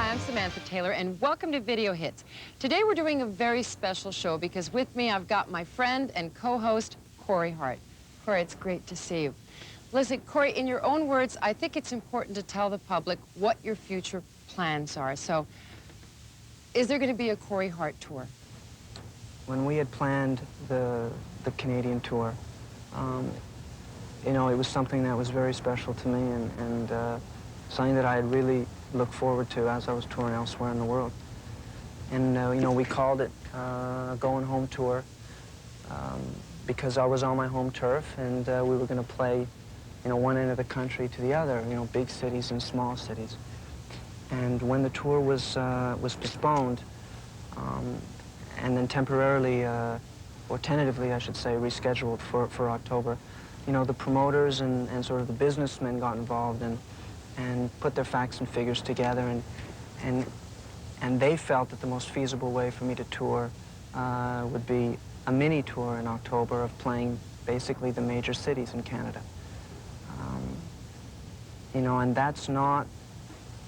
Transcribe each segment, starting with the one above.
Hi, I'm Samantha Taylor, and welcome to Video Hits. Today we're doing a very special show because with me I've got my friend and co-host, Corey Hart. Corey, it's great to see you. Listen, Corey, in your own words, I think it's important to tell the public what your future plans are. So, is there going to be a Corey Hart tour? When we had planned the Canadian tour, you know, it was something that was very special to me and something that I had really looked forward to as I was touring elsewhere in the world. And, you know, we called it Going Home Tour because I was on my home turf and we were going to play, you know, one end of the country to the other, you know, big cities and small cities. And when the tour was postponed, and then temporarily, or tentatively, I should say, rescheduled for October, you know, the promoters and sort of the businessmen got involved and put their facts and figures together, and they felt that the most feasible way for me to tour would be a mini tour in October of playing basically the major cities in Canada. You know, and that's not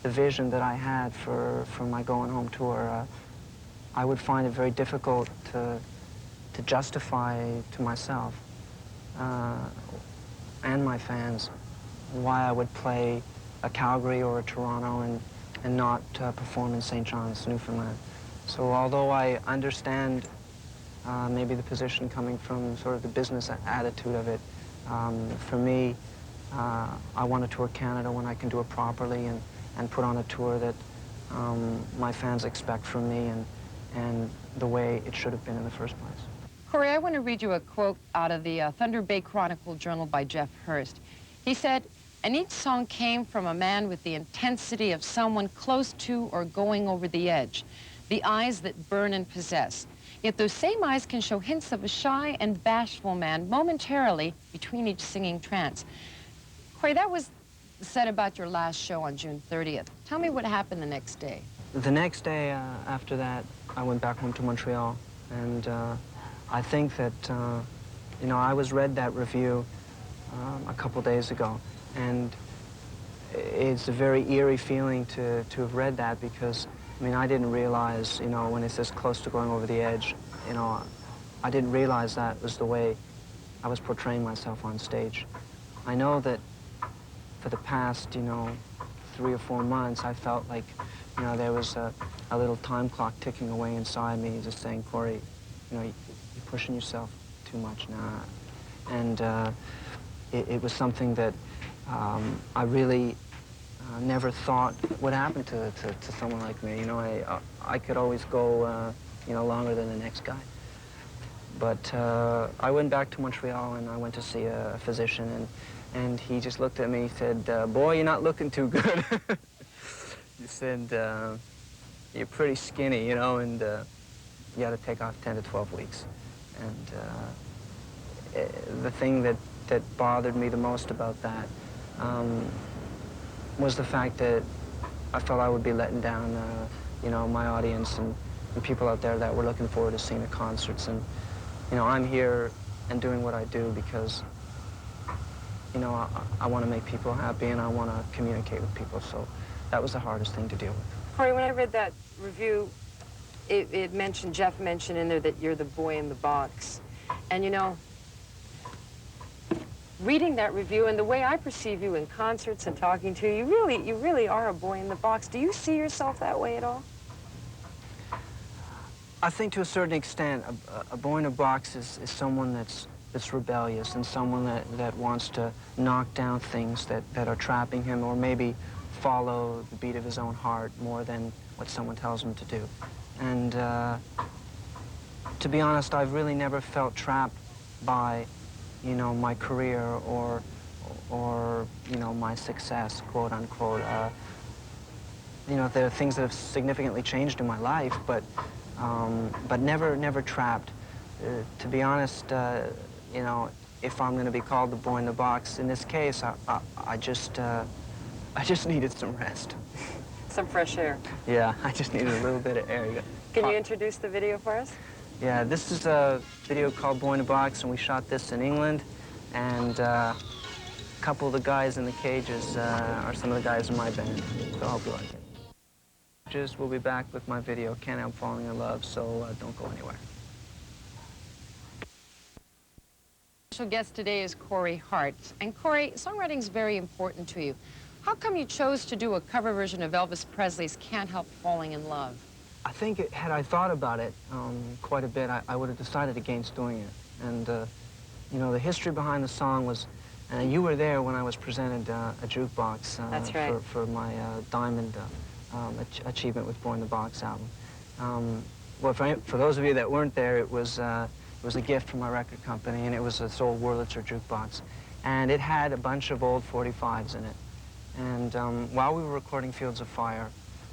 the vision that I had for my Going Home tour. I would find it very difficult to justify to myself and my fans why I would play a Calgary or a Toronto and not perform in St. John's, Newfoundland. So although I understand maybe the position coming from sort of the business attitude of it, for me, I want to tour Canada when I can do it properly and put on a tour that my fans expect from me and the way it should have been in the first place. Corey, I want to read you a quote out of the Thunder Bay Chronicle Journal by Jeff Hurst. He said, "And each song came from a man with the intensity of someone close to or going over the edge, the eyes that burn and possess. Yet those same eyes can show hints of a shy and bashful man momentarily between each singing trance." Corey, that was said about your last show on June 30th. Tell me what happened the next day. The next day after that, I went back home to Montreal, and I think that, you know, I was read that review a couple days ago, and it's a very eerie feeling to have read that because, I mean, I didn't realize, you know, when it says close to going over the edge, you know, I didn't realize that was the way I was portraying myself on stage. I know that for the past, you know, 3 or 4 months, I felt like, you know, there was a little time clock ticking away inside me, just saying, Corey, you know, you're pushing yourself too much now. And it was something that I really never thought would happen to someone like me. You know, I could always go, you know, longer than the next guy. But I went back to Montreal and I went to see a physician, and he just looked at me and said, boy, you're not looking too good. He said, you're pretty skinny, you know, and you got to take off 10 to 12 weeks. And the thing that bothered me the most about that was the fact that I felt I would be letting down, you know, my audience and people out there that were looking forward to seeing the concerts. And, you know, I'm here and doing what I do because, you know, I want to make people happy and I want to communicate with people. So that was the hardest thing to deal with. Corey, when I read that review, it mentioned, Jeff mentioned in there that you're the boy in the box. And, you know, reading that review and the way I perceive you in concerts and talking to you, you really are a boy in the box. Do you see yourself that way at all? I think to a certain extent, a boy in a box is someone that's rebellious and someone that wants to knock down things that are trapping him, or maybe follow the beat of his own heart more than what someone tells him to do. And to be honest, I've really never felt trapped by, you know, my career or you know, my success, quote unquote. You know, there are things that have significantly changed in my life, but never trapped. To be honest, you know, if I'm going to be called the boy in the box, in this case, I just needed some rest. Some fresh air. Yeah, I just needed a little bit of air. Can you introduce the video for us? Yeah, this is a video called Boy in a Box, and we shot this in England. And a couple of the guys in the cages are some of the guys in my band. So I hope you like it. Just we'll be back with my video, Can't Help Falling in Love, so don't go anywhere. Special guest today is Corey Hart. And Corey, songwriting is very important to you. How come you chose to do a cover version of Elvis Presley's Can't Help Falling in Love? I think had I thought about it quite a bit, I would have decided against doing it. And, you know, the history behind the song was, and you were there when I was presented a jukebox That's right. for my Diamond achievement with Born in the Box album. Well, for those of you that weren't there, it was a gift from my record company, and it was this old Wurlitzer jukebox. And it had a bunch of old 45s in it. And while we were recording Fields of Fire,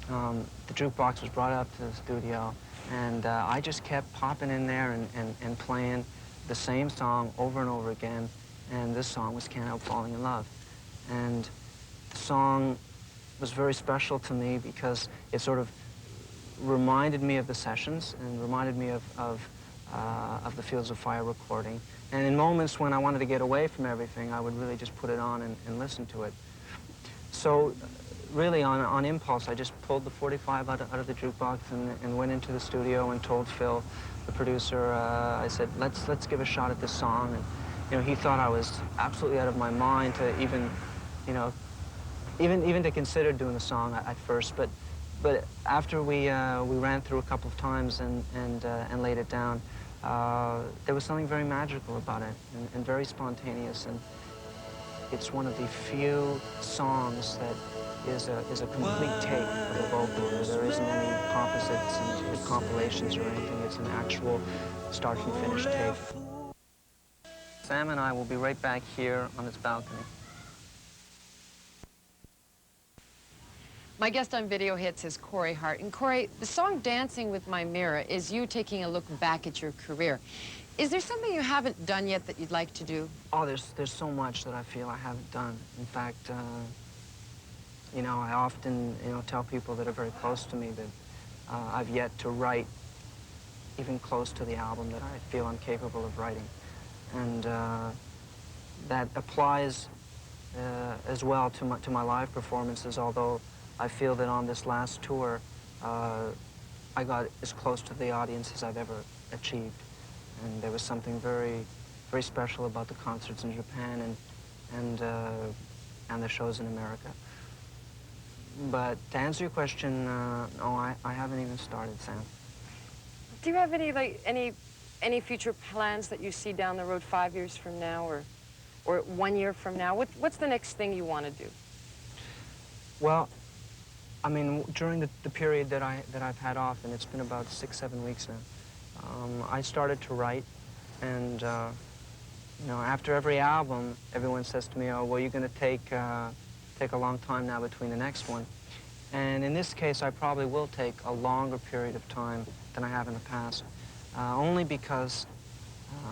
the jukebox was brought up to the studio, and I just kept popping in there and playing the same song over and over again, and this song was Can't Help Falling in Love. And the song was very special to me because it sort of reminded me of the sessions and reminded me of the Fields of Fire recording. And in moments when I wanted to get away from everything, I would really just put it on and listen to it. So really on impulse, I just pulled the 45 out of the jukebox and went into the studio and told Phil, the producer, I said, let's give a shot at this song. And, you know, he thought I was absolutely out of my mind to even, you know, even to consider doing the song at first. But after we ran through a couple of times and laid it down, there was something very magical about it and very spontaneous. And it's one of the few songs that is a complete take of a vocal. There isn't any composites and compilations or anything. It's an actual start and finish take. Sam and I will be right back here on this balcony. My guest on Video Hits is Corey Hart. And Corey, the song Dancing with My Mirror is you taking a look back at your career. Is there something you haven't done yet that you'd like to do? Oh, there's so much that I feel I haven't done. In fact, you know, I often, you know, tell people that are very close to me that I've yet to write even close to the album that I feel I'm capable of writing. And that applies as well to my live performances, although I feel that on this last tour, I got as close to the audience as I've ever achieved. And there was something very, very special about the concerts in Japan and the shows in America. But to answer your question, no, I haven't even started, Sam. Do you have any future plans that you see down the road 5 years from now or 1 year from now? What's the next thing you want to do? Well, I mean, during the period that I've had off, and it's been about 6-7 weeks now, I started to write, and you know, after every album, everyone says to me, "Oh, well, you're going to take a long time now between the next one." And in this case, I probably will take a longer period of time than I have in the past, only because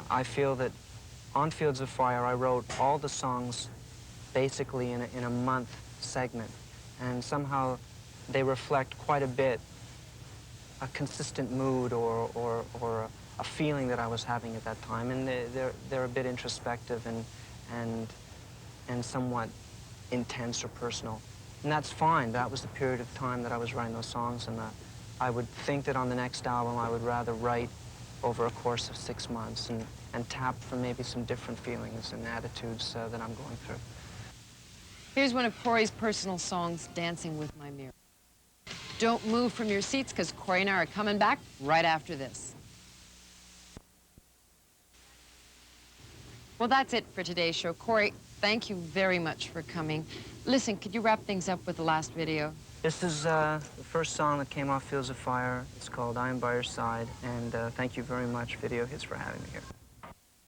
I feel that on Fields of Fire, I wrote all the songs basically in a month segment, and somehow they reflect quite a bit a consistent mood or a feeling that I was having at that time, and they're a bit introspective and somewhat intense or personal. And that's fine. That was the period of time that I was writing those songs, and I would think that on the next album I would rather write over a course of 6 months and tap for maybe some different feelings and attitudes that I'm going through. Here's one of Corey's personal songs, Dancing with My Mirror. Don't move from your seats, because Corey and I are coming back right after this. Well, that's it for today's show. Corey, thank you very much for coming. Listen, could you wrap things up with the last video? This is the first song that came off Fields of Fire. It's called I Am By Your Side, and thank you very much, Video Hits, for having me here.